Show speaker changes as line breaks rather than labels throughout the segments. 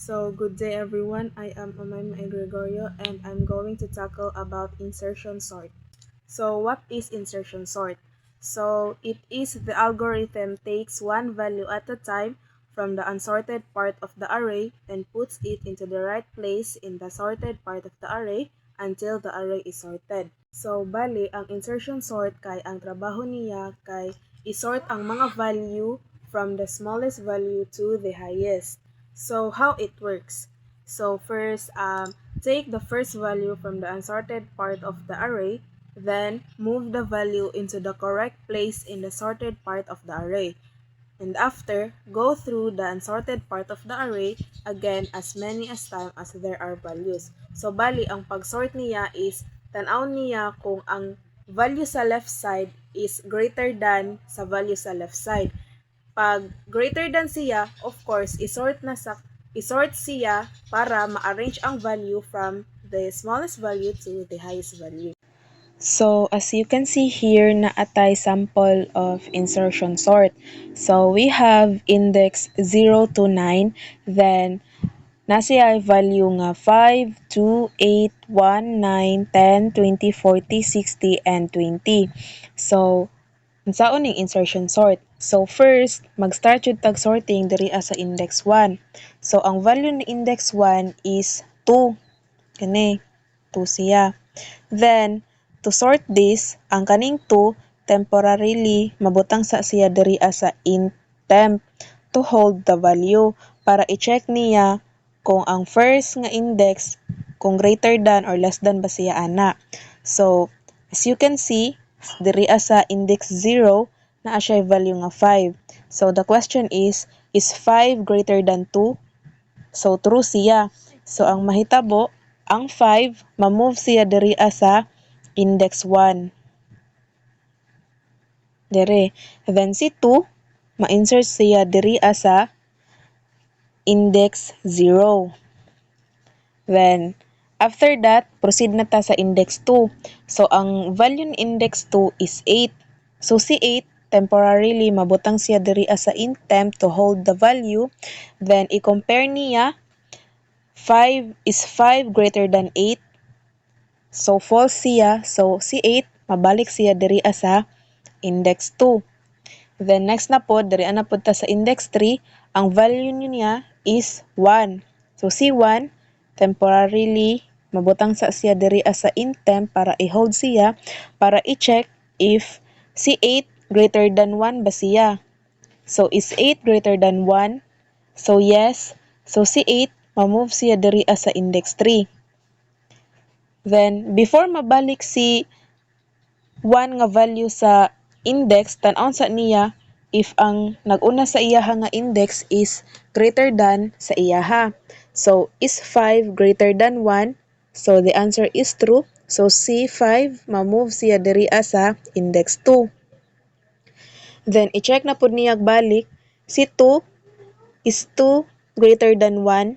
So, good day everyone. I am Umayma Gregorio and I'm going to tackle about insertion sort. So, what is insertion sort? So, it is the algorithm takes one value at a time from the unsorted part of the array and puts it into the right place in the sorted part of the array until the array is sorted. So, bali, ang insertion sort kay ang trabaho niya kay isort ang mga value from the smallest value to the highest. So, how it works? So, first, take the first value from the unsorted part of the array, then move the value into the correct place in the sorted part of the array. And after, go through the unsorted part of the array again as many as time as there are values. So, bali, ang pag-sort niya is, tanaw niya kung ang value sa left side is greater than sa value sa left side. Pag greater than siya, of course, isort siya para ma-arrange ang value from the smallest value to the highest value.
So, as you can see here, naatay sample of insertion sort. So, we have index 0 to 9, then nasiya value nga 5, 2, 8, 1, 9, 10, 20, 40, 60, and 20. So, unsaon ning insertion sort? So, first, mag-start yung tag sorting diri sa index 1. So, ang value ni index 1 is 2. Kani, 2 siya. Then, to sort this, ang kaning 2 temporarily mabutang sa siya diri sa int temp to hold the value para i-check niya kung ang first nga index kung greater than or less than ba siya ana. So, as you can see, diri sa index 0 naa siya value nga 5. So, the question is 5 greater than 2? So, true siya. So, ang mahitabo, ang 5, ma-move siya diri sa index 1. Dere. Then si 2, ma-insert siya diri sa index 0. Then, after that, proceed na ta sa index 2. So, ang value ni index 2 is 8. So, si 8, temporarily, mabutang siya diri sa int temp to hold the value. Then, i-compare niya, 5 is 5 greater than 8. So, false siya. So, si 8, mabalik siya diri sa index 2. Then, next na po, diri na po ta sa index 3. Ang value niya is 1. So, si 1, temporarily, mabutang sa siya diri sa int temp para i-hold siya, para i-check if si 8 greater than 1 ba siya. So, is 8 greater than 1? So, yes. So, si 8, ma-move siya diri sa index 3. Then, before mabalik si 1 nga value sa index, tan-aw sa niya if ang nag-una sa iyaha nga index is greater than sa iyaha. So, is 5 greater than 1? So, the answer is true. So, si 5, ma-move siya diri sa index 2. Then, i-check na po niya balik. Si 2 is 2 greater than 1?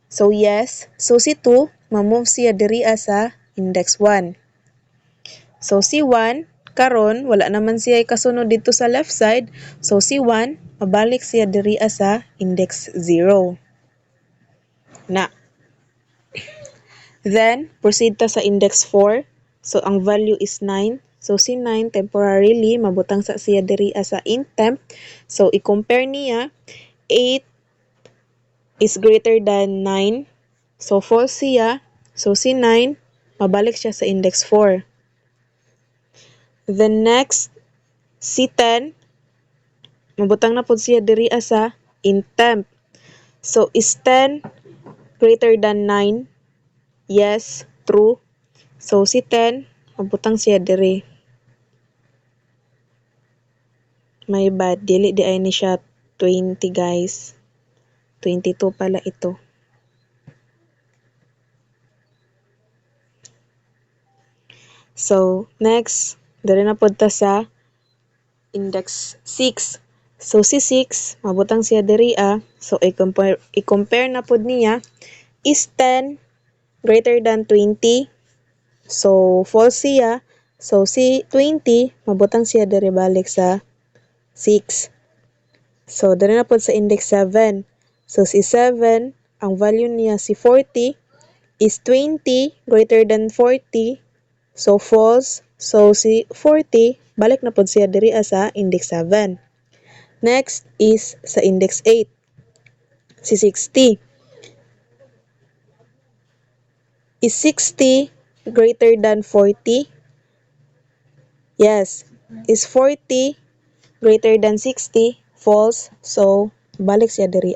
So, yes. So, si 2, ma-move siya diri sa index 1. So, si 1, karon wala naman siya kasunod dito sa left side. So, si 1, mabalik siya diri sa index 0. Na. Then, proceed ta sa index 4. So, ang value is 9. So, si 9, temporarily, mabutang sa siya diri sa int temp. So, i-compare niya, 8 is greater than 9. So, false siya. So, si 9, mabalik siya sa index 4. Then next, si 10, mabutang na po siya diri sa int temp. So, is 10 greater than 9? Yes, true. So, si 10, mabutang siya diri. My bad, dili di ay ni siya 20 guys. 22 pala ito. So, next, dali na po ta sa index 6. So, si 6, mabutang siya diri So, i-compare na po niya, is 10 greater than 20? So, false siya. So, si 20, mabutang siya diri balik sa 6. So, dali na po sa index 7. So, si 7, ang value niya si 40 is 20 greater than 40, so false. So si 40 balik na pod siya diri sa index 7. Next is sa index 8, si 60. Is 60 greater than 40? Yes. Is 40 greater than 60? False. So balik siya diri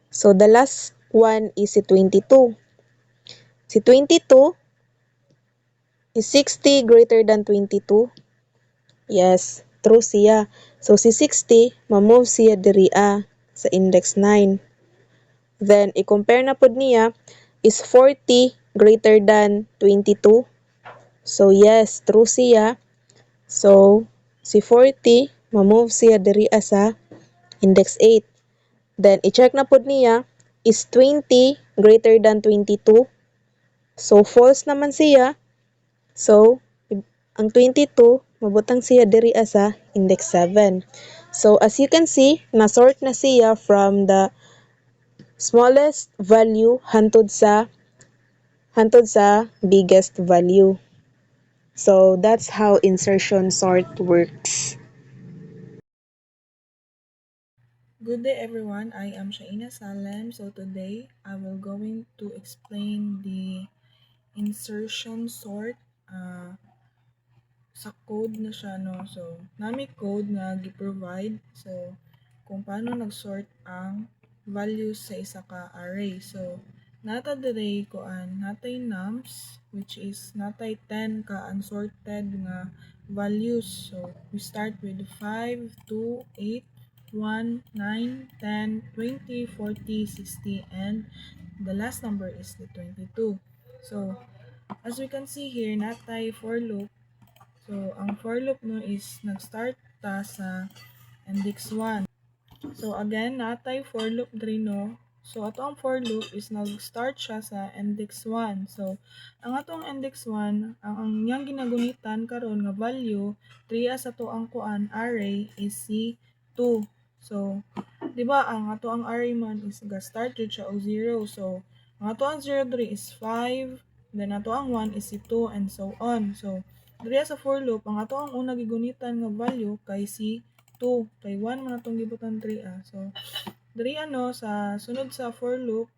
So the last one is si 22. Si 22 is 60 greater than 22? Yes, true siya. So si 60 ma-move siya diri sa index 9. Then i-compare na pod niya is 40 greater than 22. So yes, true siya. So si 40 ma-move siya diri sa index 8. Then i-check na pod niya is 20 greater than 22. So false naman siya. So ang 22 mabutang siya diri sa index 7. So as you can see, na-sort na siya from the smallest value hantod sa biggest value. So that's how insertion sort works.
Good day everyone, I am Shaina Salem. So today I will going to explain the insertion sort sa code na siya no. So nami code nga gi-provide so kung paano nag-sort ang values sa isa ka array. So nata diri kuan natay nums which is natay 10 ka unsorted nga values. So we start with 5, 2, 8, 1, 9, 10, 20, 40, 60, and the last number is the 22. So as we can see here, natay for loop. So ang for loop no is nag-start ta sa index 1. So again, natay for loop diri no. So ato ang for loop is nag-start siya sa index 1. So ang atong index 1, ang iyang ginagunitan karon nga value 3 sa ato ang kuan array is si 2. So di ba ang ato ang array man is ga-start jud siya og 0. So ang ato ang 0 diri is 5, then ato ang 1 is si 2 and so on. So diri sa for loop, ang ato ang una gigunitan nga value kay si 2 kay 1 man atong gibutan 3 So diri sa sunod sa for loop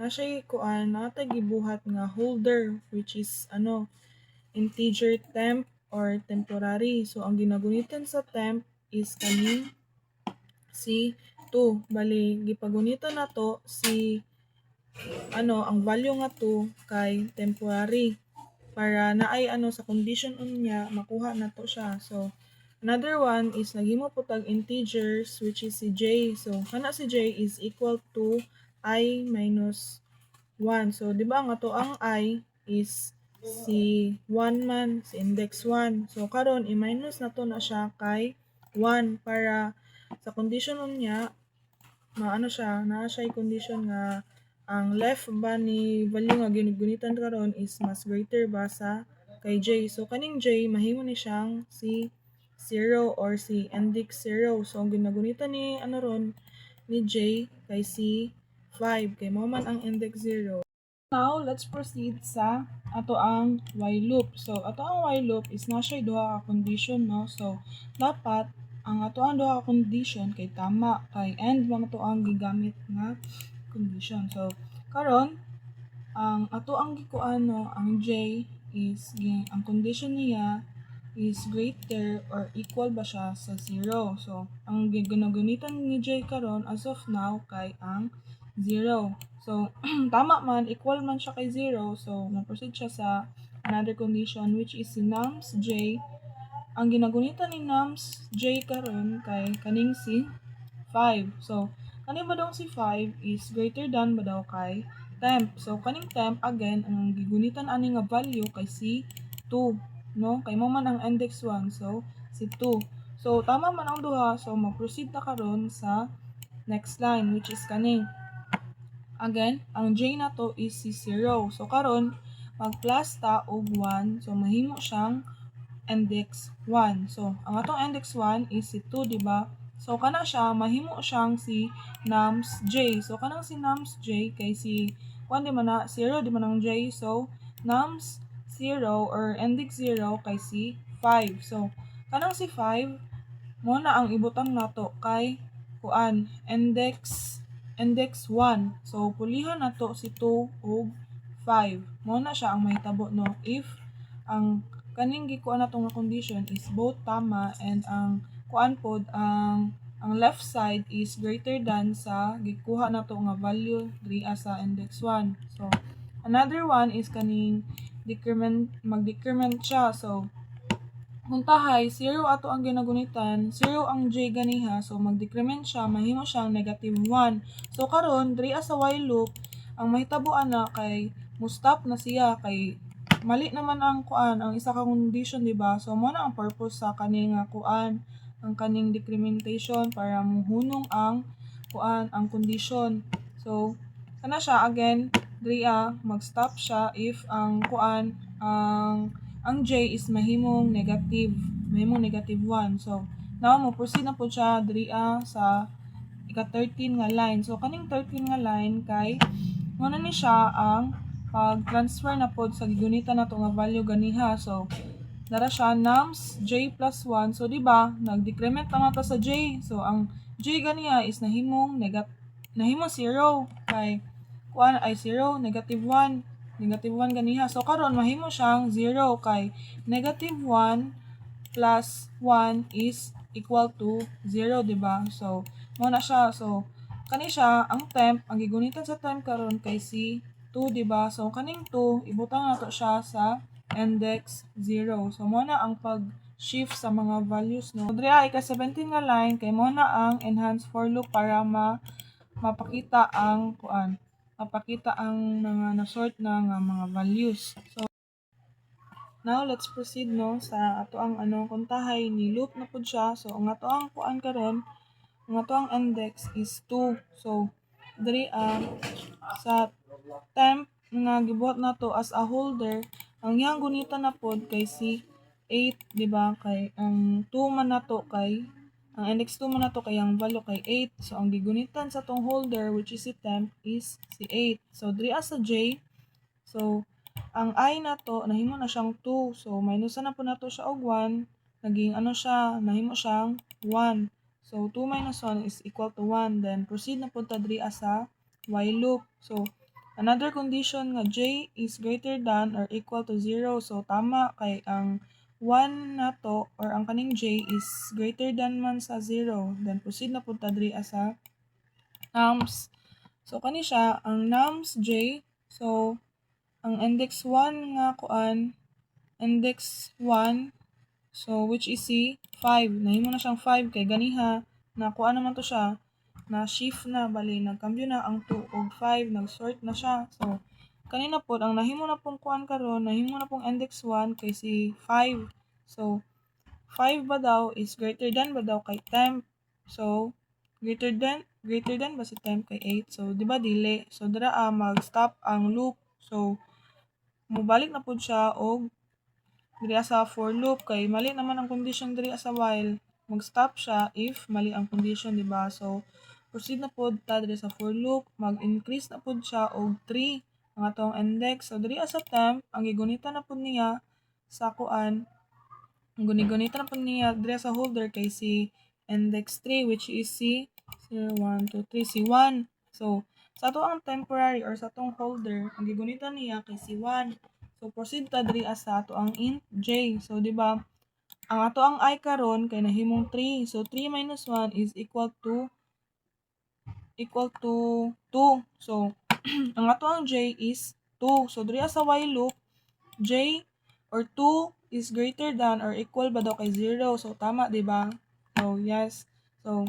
na siya kuan natay gibuhat nga holder which is integer temp or temporary. So ang ginagunitan sa temp is kaning si 2. Bali gipagunitan nato si ang value nga 2 kay temporary para naay sa condition unya makuha nato siya. So another one is naghimo po tag integers which is si j. So kana si j is equal to I minus 1. So di ba ang ato ang I is si 1 man, si index 1. So karon i-minus nato na siya kay 1 para sa condition unya siya, naa siya condition nga ang left ba ni value nga ginugunitan karon is mas greater ba sa kay j. So kaning j mahimo ni siyang si 0 or si index 0. So ang ginagunitan ni ron ni j kay si 5 kay mao man ang index 0. Now let's proceed sa ato ang while loop. So ato ang while loop is na siya duha ka condition no. So dapat ang ato ang duha ka condition kay tama kay end man ato ang gigamit nga condition. So karon ang ato ang gikuan no ang j is ang condition niya is greater or equal ba siya sa 0. So ang ginagunitan ni j karon as of now kay ang 0. So tama man equal man siya kay 0. So mag-proceed siya sa another condition which is si nums j. Ang ginagunitan ni nums j karon kay kaning si 5. So kani ba daw si 5 is greater than ba daw kay temp. So kaning temp again ang gigunitan ani nga value kay si 2 no kay mo man ang index 1 so si 2. So tama man ang duha so mag-proceed ta karon sa next line which is kaning again ang j nato is si 0. So karon mag-plus ta og 1 so mahimo siyang index 1. So ang atong index 1 is si 2 di ba?
So kana siya mahimo siyang si nums j. So kanang si nums j kay si kuan di man na 0 di man ang j. So nums 0 or index 0 kay si 5. So kanang si 5 mo na ang ibutang nato kay kuan index 1. So pulihan nato si 2 ug 5. Mo na siya ang mahitabo no if ang kaning gikuan natong nga condition is both tama and ang kuan pod ang left side is greater than sa gikuha nato nga value diri sa index 1. So another one is kaning mag-decrement siya. So muntahay 0 ato ang ginagunitan, 0 ang j ganiha, so mag-decrement siya, mahimo siyang negative 1. So karon diri sa while loop, ang mahitabuan na kay mo-stop na siya kay mali naman ang kuan, ang isa ka condition, di ba? So mo na ang purpose sa kaning kuan, ang kaning decrementation para muhunong ang kuan, ang condition. So kana siya again, diri mag-stop siya if ang kuan, ang j is mahimong negative 1. So now mo proceed na po siya diri sa ika-13 nga line. So kaning 13 nga line kay mo na ni siya ang pag-transfer na pod sa gigunitan nato nga value ganiha. So dara siya nums j plus 1. So di ba nag-decrement na ta sa j. So ang j ganiha is nahimong 0 kay kuan ay 0 negative 1 ganiha. So karon mahimo siyang 0 kay negative 1 plus 1 is equal to 0, di ba? So mo na siya. So kani siya ang temp, ang gigunitan sa temp karon kay si 2, di ba? So kaning 2 ibutang nato siya sa index 0. So mo na ang pag-shift sa mga values no. Diri ay ika-17 nga line kay mo na ang enhance for loop para mapakita ang kuan, mapakita ang mga na-sort na nga mga values. So now let's proceed no sa ato ang kuntahay ni loop na pud siya. So ang ato ang kuan karon, ang ato ang index is 2. So diri sa temp nga gibuhat nato as a holder, ang iyang gunitan na pod kay si 8, di ba? Kay ang 2 man nato kay ang index 2 man nato kay ang value kay 8. So ang gigunitan sa tong holder which is si temp is si 8. So diri sa j, so ang I nato nahimo na siyang 2. So minusan na po nato siya og 1, naging siya, nahimo siyang 1. So 2 minus 1 is equal to 1. Then proceed na po ta diri sa while loop. So another condition nga j is greater than or equal to 0. So tama kay ang 1 nato or ang kaning j is greater than man sa 0. Then proceed na po ta diri sa nums. So kani siya ang nums j. So ang index 1 nga kuan, index 1, so which is si 5. Nahimo na siyang 5 kay ganiha na kuan naman to siya, na shift na bali nagkambyo na ang 2 ug 5, nag-sort na siya. So kanina pod ang nahimo na pong kuan karon, nahimo na pong index 1 kay si 5. So 5 ba daw is greater than ba daw kay temp. So greater than ba si temp kay 8. So di ba dili. So dira mag-stop ang loop. So mubalik na pud siya og diri sa for loop kay mali naman ang condition diri sa while. Mag-stop siya if mali ang condition, di ba? So proceed na pud ta diri sa for loop, mag-increase na pud siya og 3 ang atong index. So diri sa temp, ang gigunitan na pud niya sa kuan, ang gunitan na pud niya diri sa holder kay si index 3 which is si 0, 1, 2, 3, si 1. So sa ato ang temporary or sa atong holder, ang gigunitan niya kay si 1. So proceed ta diri sa ato ang int j. So di ba ang ato ang I karon kay nahimong 3. So 3 minus 1 is equal to 2. So ang ato ang j is 2. So diri sa while loop, j or 2 is greater than or equal ba daw kay 0. So tama, di ba? So yes. So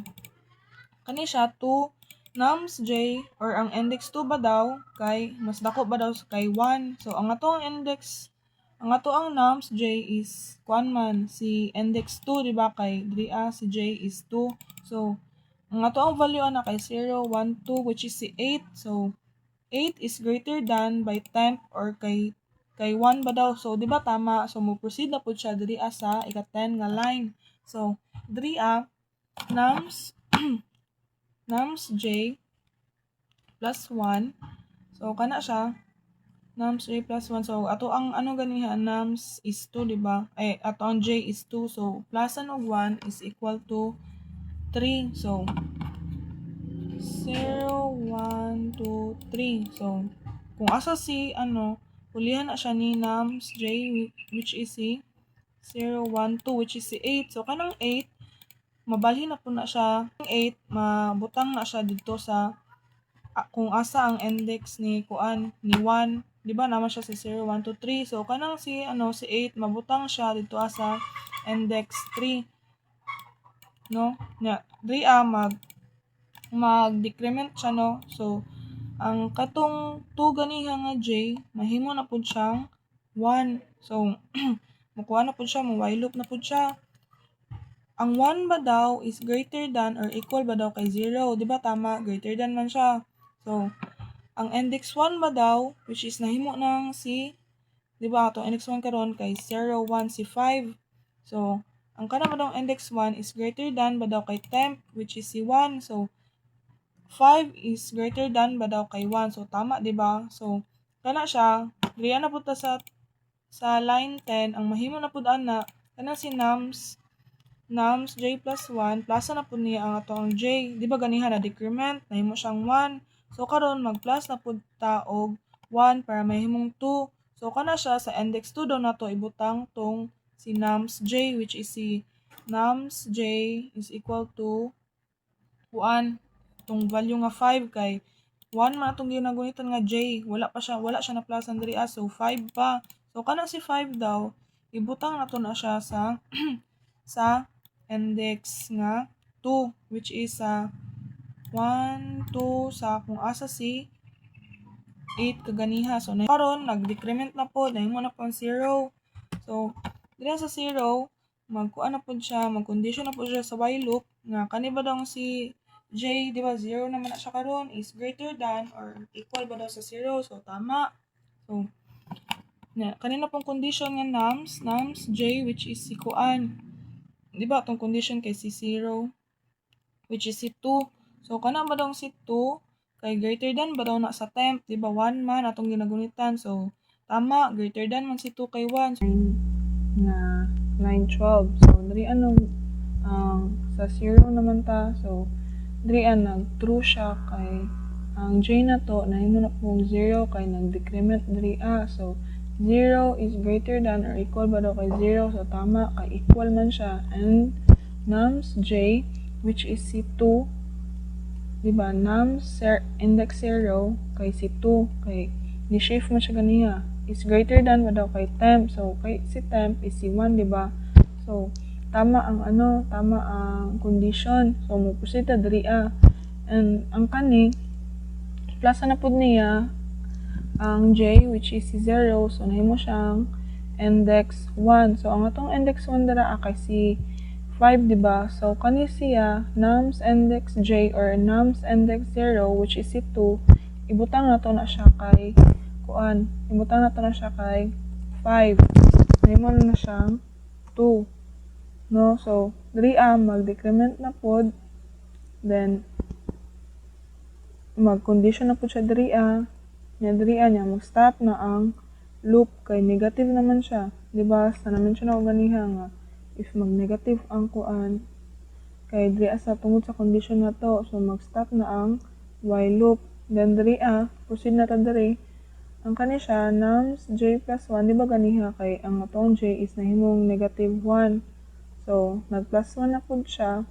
kani siya 2 nums j or ang index 2 ba daw kay mas dako ba daw kay 1. So ang ato ang index, ang ato ang nums j is kuan man si index 2, di ba? Kay diri si j is 2. So ang ato ang value ana kay 0, 1, 2 which is si 8. So 8 is greater than by temp or kay 1 ba daw. So di ba tama? So mo proceed na pud siya diri sa ika-10 nga line. So diri nums nums j plus 1. So kana siya nums j plus 1. So ato ang ano ganiha nums is 2, di ba? Ato ang j is 2. So plusan og 1 is equal to 3. So 0, 1, 2, 3. So kung asa si ulihan na siya ni nums j which is si 0, 1, 2 which is si 8. So kanang 8 mabalhin na po na siya. Ang 8 mabutang na siya dito sa kung asa ang index ni kuan ni 1, di ba naman siya sa 0, 1, 2, 3. So kanang si si 8 mabutang siya dito sa index 3, no? Nya diri mag-decrement siya, no? So ang katong 2 ganiha nga j mahimo na pud siyang 1. So makuha na pud siya, mo while loop na pud siya. Ang 1 ba daw is greater than or equal ba daw kay 0? Di ba tama? Greater than man siya. So, ang index 1 ba daw, which is nahimo ng si, di ba, itong index 1 karon kay 0, 1, si 5. So, ang kana ba daw index 1 is greater than ba daw kay temp, which is si 1. So, 5 is greater than ba daw kay 1. So, tama, di ba? So, kana siya, diyan na punta sa line 10, ang mahimo na pud ana, kana si nums j plus 1, plasa na po niya ang atong j. Di ba ganiha na decrement, nahimo siyang 1. So karon mag-plus na pud ta og 1 para mahimong 2. So kana siya sa index 2 daw nato ibutang tong si nums j which is si nums j is equal to 1. Tong value nga 5 kay 1 man atong ginagunitan nga j, wala siya na plusan diri so 5 pa. So kana si 5 daw ibutang nato na siya sa sa index nga 2 which is 1, 2 sa kung asa si 8 kaganiha. So karon nag-decrement na po, nahimo na po ang 0. So dira sa 0 magkuan na pud siya, mag-condition na pud siya sa while loop nga kani ba daw si j, di ba 0 naman na siya karon is greater than or equal ba daw sa 0. So tama. So kanina pong condition nga nums j which is si kuan, di ba itong condition kay si 0 which is si 2. So kana ba daw si 2 kay greater than ba daw na sa temp, di ba 1 man atong ginagunitan. So tama, greater than man si 2 kay 1. So, na line 12. So diri sa 0 naman ta. So diri nag-true siya kay ang j na to nahimo na pong 0 kay nag-decrement diri So 0 is greater than or equal ba daw kay 0. So tama, kay equal man siya. And nums j which is si 2, di ba nums index 0 kay si 2 kay ni-shift man siya ganiha is greater than ba daw kay temp. So kay si temp is si 1, di ba? So tama ang tama ang condition. So mo proceed ta diri and ang kani plus na pud niya ang j which is si 0. So nahimo siyang index 1. So ang atong index 1 dara kay si 5, di ba? So kani siya nums index j or nums index 0 which is si 2, ibutang nato na siya kay kuan. Ibutang nato na siya kay 5. Nahimo na siyang 2. No? So diri mag-decrement na pod. Then mag-condition na po siya diri nya diri niya mag-stop na ang loop kay negative naman siya, di ba? Sa naman siya na ganiha nga if mag-negative ang kuan kay diri sa tungod sa condition na to, so mag-stop na ang while loop. Then diri proceed na ta diri ang kani siya nums j plus 1, di ba ganiha kay ang atong j is nahimong negative 1. So nag-plus 1 na pud siya.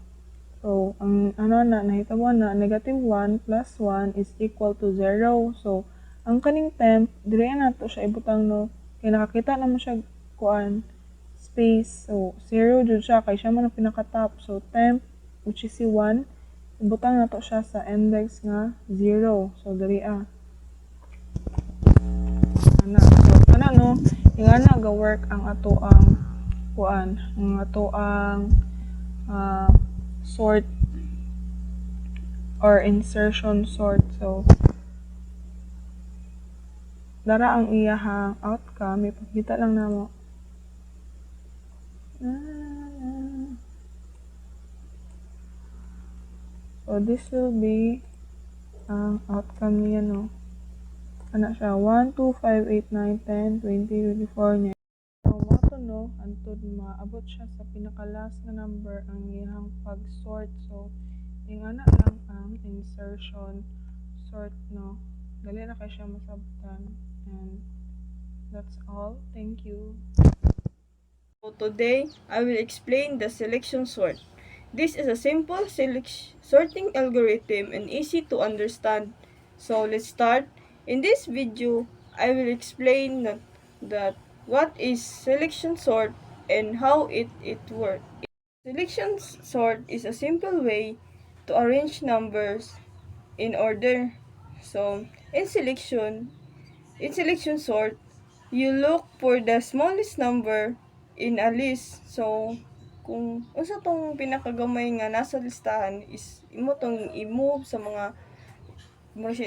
So, ang nahitabo na, negative 1 plus 1 is equal to 0. So, ang kaning temp, dire na to siya ibutang no. Kaya nakakita naman siya kuan space. So, 0 jud siya kay siya man ang pinaka-top. So, temp which is si 1, ibutang na to siya sa index nga 0. So, dire So, no, ingana ga-work ang ato ang kuan, ang ato ang sort or insertion sort. So dara ang iyahang outcome, ipakita lang namo. So this will be ang outcome niya, no? Ano siya? 1, 2, 5, 8, 9, 10, 20, 24 niya. So, mato no, antod maabot siya sa pinaka-last na number ang iyang pag-sort. So, ingana lang ang insertion sort, no? Dali na kay siya masabtan. And that's all. Thank you.
So today, I will explain the selection sort. This is a simple sorting algorithm and easy to understand. So let's start. In this video, I will explain that what is selection sort and how it works. Selection sort is a simple way to arrange numbers in order. So in selection sort, you look for the smallest number in a list. So, kung unsa tong pinakagamay nga nasa listahan is imo tong i-move sa mga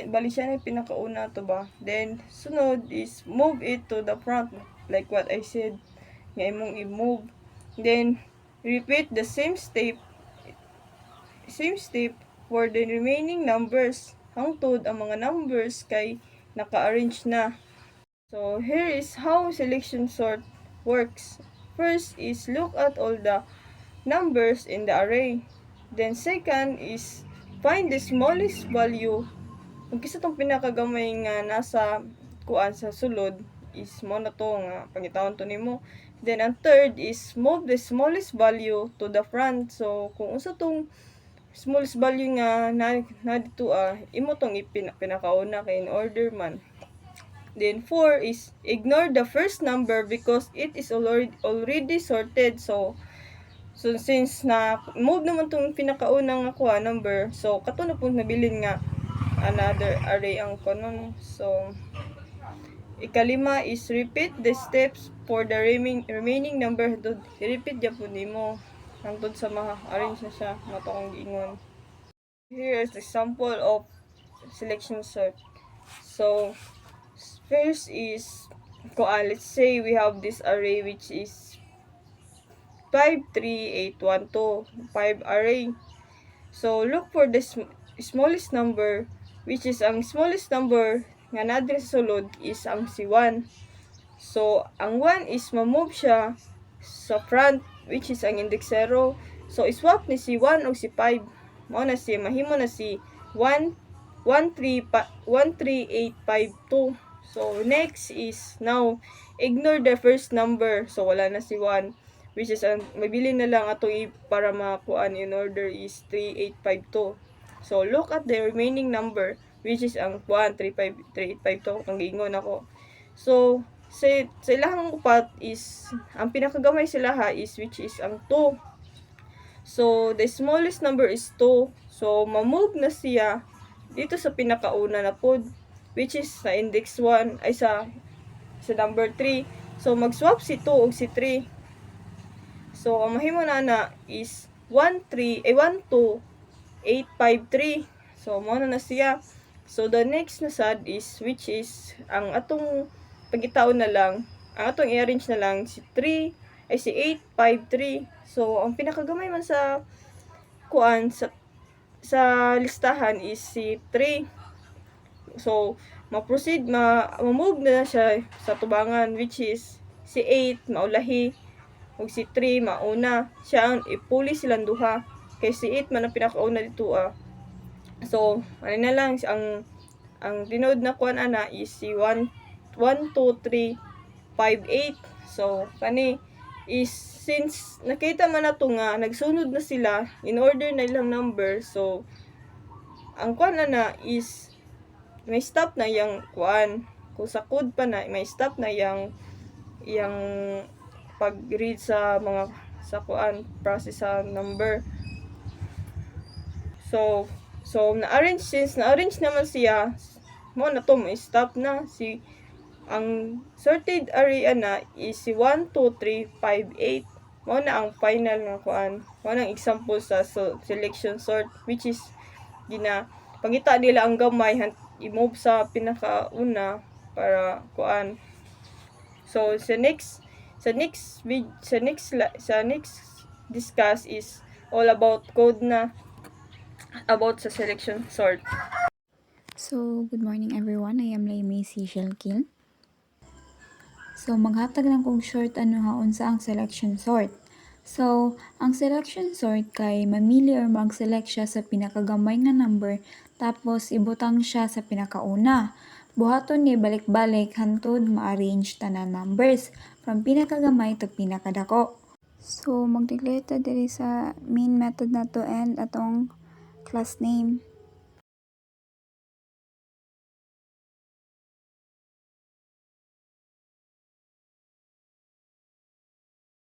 bali siya na yung pinakauna to ba. Then, sunod is move it to the front like what I said nga imong i-move. Then, repeat the same step for the remaining numbers hangtod ang mga numbers kay naka-arrange na. So here is how selection sort works. First is look at all the numbers in the array. Then second is find the smallest value. Kung kisa tong pinakagamay nga nasa kuan sa sulod is mo na to nga pangitawon to nimo. Then ang third is move the smallest value to the front. So kung unsa tong smallest value nga na dito imo tong pinakauna kay in order man. Then 4 is ignore the first number because it is already sorted. So since na move naman tong pinakaunang nakuha number, so kato na pong nabilin nga another array ang konon. So ikalima is repeat the steps for the remaining number. Repeat ya po nimo hangtod sa ma-arrange na siya nga to kong giingon. Here is the example of selection sort. So first is let's say we have this array which is 5, 3, 8, 1, 2, 5 array. So look for the smallest number, which is ang smallest number nga nadre sa sulod is ang si 1. So ang 1 is ma-move siya sa front, which is ang index 0. So iswap ni si 1 o si 5. Mao na si mahimo na si 1 13852. So next is now ignore the first number. So wala na si 1, which is mabili na lang ato para makuan in order is 3852. So look at the remaining number, which is ang 1 3852 kang giingon ako. So sa ilahang upat is ang pinakagamay sila is which is ang 2. So the smallest number is 2. So ma-move na siya dito sa pinakauna na pod, which is sa index 1 ay sa number 3. So mag-swap si 2 ug si 3. So ang mahimo na is 12853. So mao na siya. So the next na sad is which is ang atong pagitaon na lang, ang atong i-arrange na lang si 3 ay si 853. So ang pinakagamay man sa kuan sa listahan is si 3. So ma-proceed ma-move na siya sa tubangan, which is si 8 maulahi ug si 3 mauna. Siya ang ipuli silang duha kay si 8 man ang pinakauna dito So ano na lang ang dinood na kuan ana is si 1 2 3 5 8. So kani is since nakita man nato nga nagsunod na sila in order na ilang number, so ang kuan na is may stop na yang kuan. Kung sa code pa na may stop na yang pag-read sa mga sa kuan process sa number. So na-arrange, since na-arrange naman siya, mo na to may stop na si ang sorted array ana is si 1 2 3 5 8. Mo na ang final nga kuan. Mo na ang example sa selection sort, which is pangita nila ang gamay i-move sa pinakauna para kuan. So sa next discuss is all about code na. about sa selection sort.
So, good morning everyone. I am Laimee C. Shelkin. So, maghatag lang kong short unsa ang selection sort. So, ang selection sort kay mamili or mag-select siya sa pinakagamay nga number tapos ibutang siya sa pinakauna. Buhaton ni balik-balik hantod ma-arrange tanan numbers from pinakagamay to pinakadako. So, mag-declare ta diri sa main method nato and atong class name.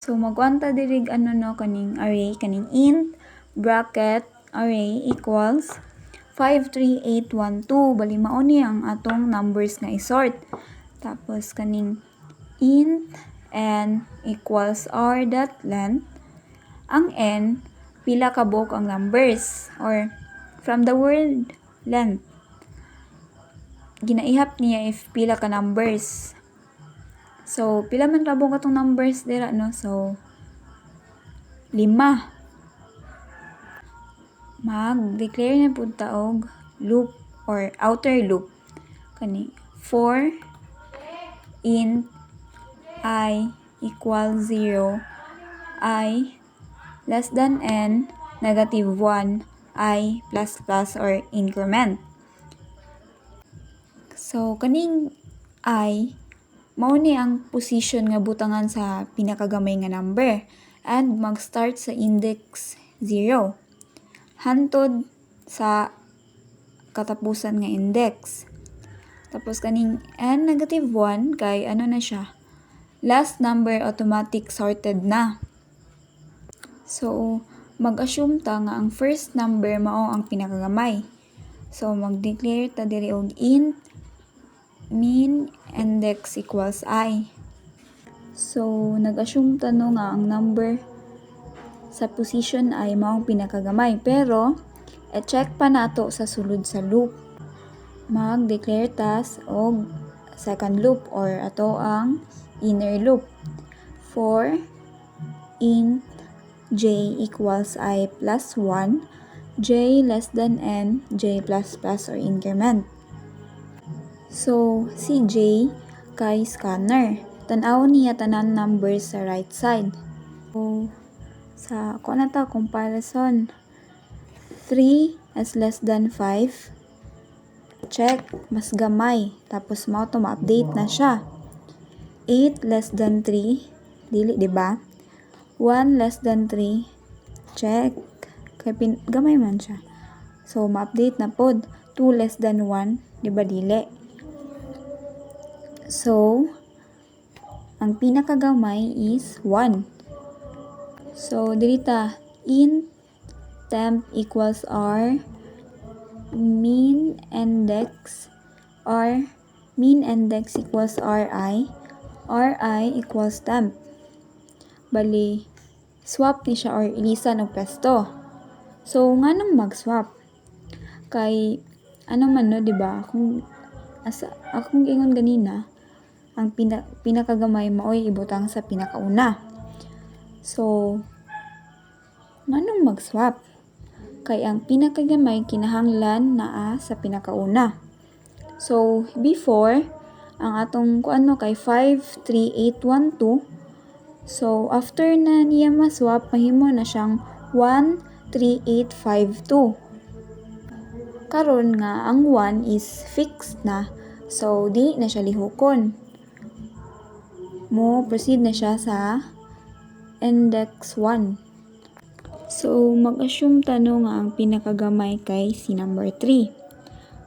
So, magwanta dirig kaning array, kaning int, bracket, array equals 53812. Bali, mao ni ang atong numbers nga isort. Tapos, kaning int n equals r dot length. Ang n, pila ka buok ang numbers. Or, from the word length, ginaihap niya if pila ka numbers. So, pila man rabong katong numbers dira, no? So, 5. Mag-declare na po taog loop or outer loop. Kani, for int I equals 0, I less than n, negative 1, I plus plus or increment. So, kaning I, mao ni ang position nga butangan sa pinakagamay nga number and mag-start sa index 0 hantod sa katapusan nga index. Tapos kaning n negative 1 kay na siya, last number automatic sorted na. So mag-assume ta nga ang first number mao ang pinakagamay. So mag-declare ta diri og int min index equals I. So, nag-assume ta no nga ang number sa position ay mao pinakagamay. Pero, check pa nato sa sulod sa loop. Mag-declare tas og second loop or ato ang inner loop. For int j equals I plus 1, j less than n, j plus plus or increment. So, si J kay scanner. Tan-awon niya tanan numbers sa right side. So, sa comparison, 3 is less than 5. Check, mas gamay. Tapos mao to ma-update na siya. 8 less than 3. Dili, di ba? 1 less than 3. Check. Kay gamay man siya. So, ma-update na pod. 2 less than 1. Di ba dili? So, ang pinakagamay is 1. So, dirita, int temp equals r min index equals ri equals temp. Bali, swap ni siya or ilisan og pesto. So, nganong mag-swap? Kay, man no, di ba? Akong ingon ganina, ang pinakagamay maoy ibutang sa pinakauna. So, nganong mag-swap? Kay ang pinakagamay kinahanglan naa sa pinakauna. So, before, ang atong kay 53812. So, after na niya ma-swap, mahimo na siyang 13852. Karon nga ang 1 is fixed na. So, di na siya lihukon. Mo proceed na siya sa index 1. So, mag-assume tano nga ang pinakagamay kay si number 3.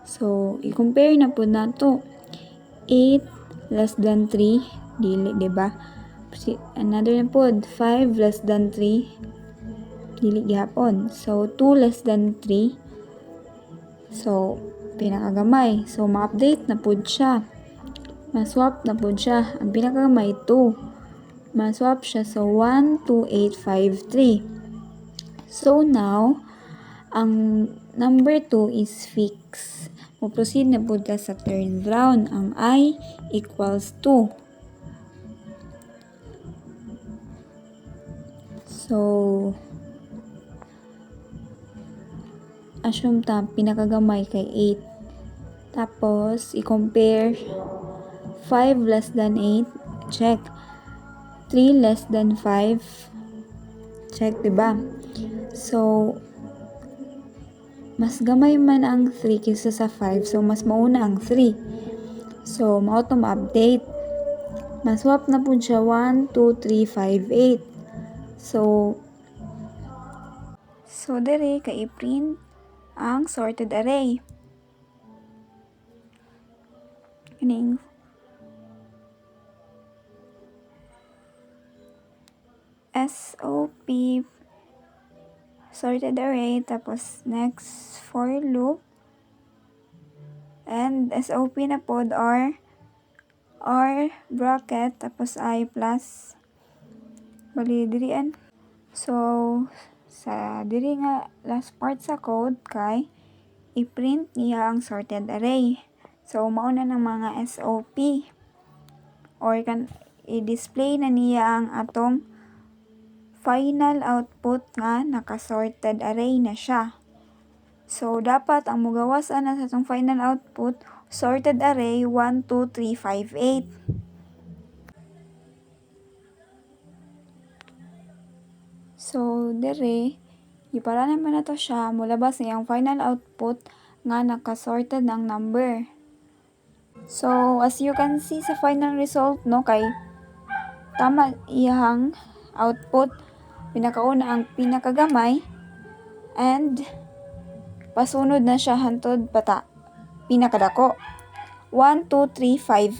So, i-compare na po nato. 8 less than 3, dili, diba? Another na po, 5 less than 3, dili gihapon. So, 2 less than 3. So, pinakagamay. So, ma-update na po siya. Ma-swap na po siya. Ang pinakagamay 2. Ma-swap siya sa 12853. So now, ang number 2 is fixed. Mo-proceed na po sa third round. Ang I equals 2. So, assume ta pinakagamay kay 8. Tapos i-compare 5 less than 8, check. 3 less than 5, check, diba? So, mas gamay man ang 3 kaysa sa 5, so mas mauna ang 3. So, mao to ma-update. Maswap na po siya 1, 2, 3, 5, 8. So dere kay i-print ang sorted array. Kining SOP sorted array, tapos next for loop, and SOP na pod R bracket, tapos I plus bali dirian. So sa diri nga last part sa code kay i-print niya ang sorted array. So mao na ng mga SOP, or kan i-display na niya ang atong final output nga naka-sorted array na siya. So dapat ang mugawas ana sa atong final output sorted array 1, 2, 3, 5, 8. So dire ipara naman na to siya, mulabas na yung final output nga naka-sorted ng number. So as you can see sa final result, no, kay tama iyang output, pinakauna ang pinakagamay and pasunod na siya hantod pata pinakadako. 1, 2, 3, 5,